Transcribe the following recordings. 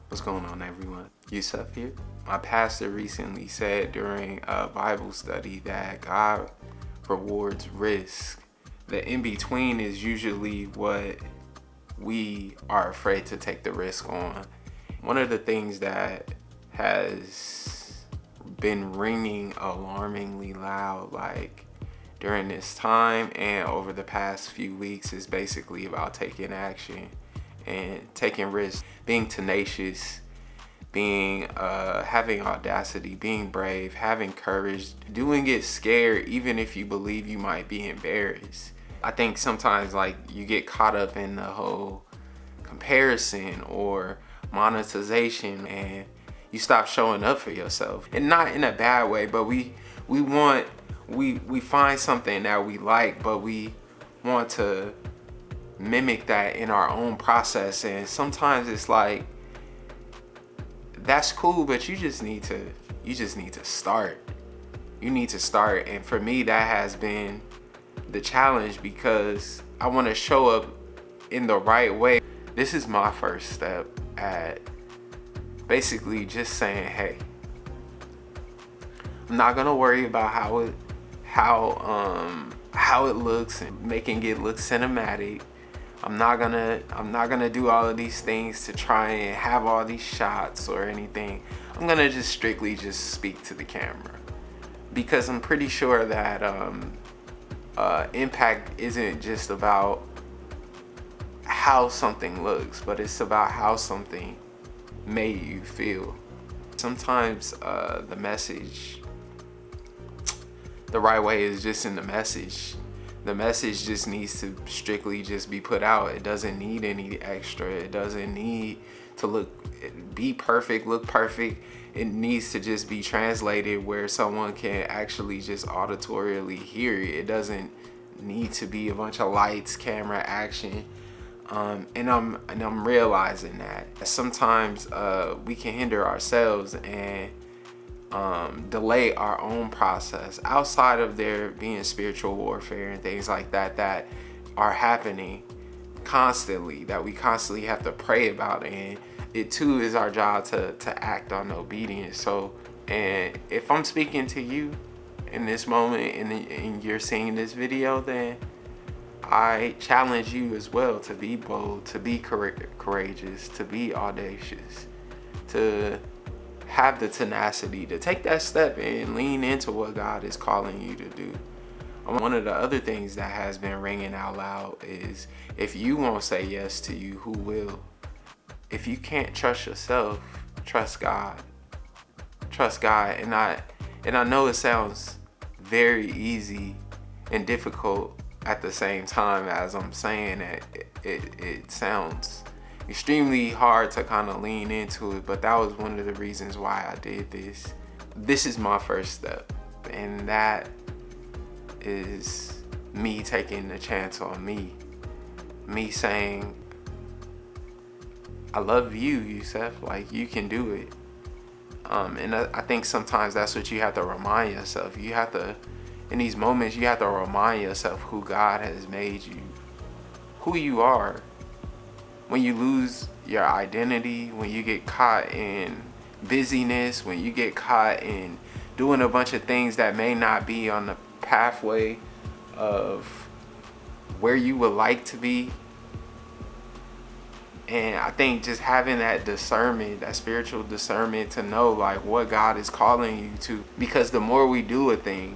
What's going on, everyone? Yusuf here. My pastor recently said during a Bible study that God rewards risk. The in-between is usually what we are afraid to take the risk on. One of the things that has been ringing alarmingly loud, like during this time and over the past few weeks, is basically about taking action and taking risks, being tenacious, being having audacity, being brave, having courage, doing it scared even if you believe you might be embarrassed. I think sometimes like you get caught up in the whole comparison or monetization and you stop showing up for yourself. And not in a bad way, but we find something that we like, but we want to mimic that in our own process. And sometimes it's like, that's cool, but you just need to start. You need to start. And for me, that has been the challenge because I want to show up in the right way. This is my first step at basically just saying, hey, I'm not gonna worry about how it looks and making it look cinematic. I'm not gonna do all of these things to try and have all these shots or anything. I'm gonna just strictly just speak to the camera because I'm pretty sure that impact isn't just about how something looks, but it's about how something made you feel. Sometimes the message, the right way is just in the message. The message just needs to strictly just be put out. It doesn't need any extra. It doesn't need to be perfect, look perfect. It needs to just be translated where someone can actually just auditorially hear it. It doesn't need to be a bunch of lights, camera, action. And I'm realizing that sometimes we can hinder ourselves and delay our own process outside of there being spiritual warfare and things like that are happening constantly, that we constantly have to pray about, and it too is our job to act on obedience. So, and if I'm speaking to you in this moment and you're seeing this video, then I challenge you as well to be bold, to be courageous, to be audacious, to have the tenacity to take that step and lean into what God is calling you to do. One of the other things that has been ringing out loud is, if you won't say yes to you, who will? If you can't trust yourself, trust God. Trust God. And I know it sounds very easy and difficult at the same time as I'm saying it. It sounds extremely hard to kind of lean into it, but that was one of the reasons why I did this. This is my first step, and that is me taking the chance on me saying, I love you, Yusuf, like you can do it. And I think sometimes that's what you have to remind yourself. You have to, in these moments, you have to remind yourself who God has made you, who you are. When you lose your identity, when you get caught in busyness, when you get caught in doing a bunch of things that may not be on the pathway of where you would like to be. And I think just having that discernment, that spiritual discernment to know like what God is calling you to, because the more we do a thing,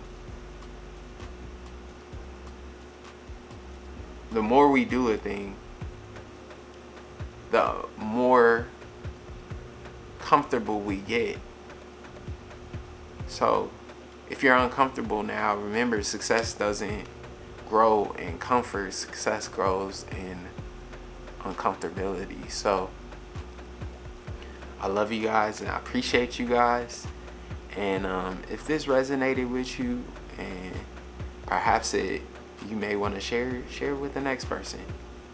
the more comfortable we get. So if you're uncomfortable now, remember, success doesn't grow in comfort. Success grows in uncomfortability. So I love you guys and I appreciate you guys. And if this resonated with you, and perhaps you may want to share with the next person.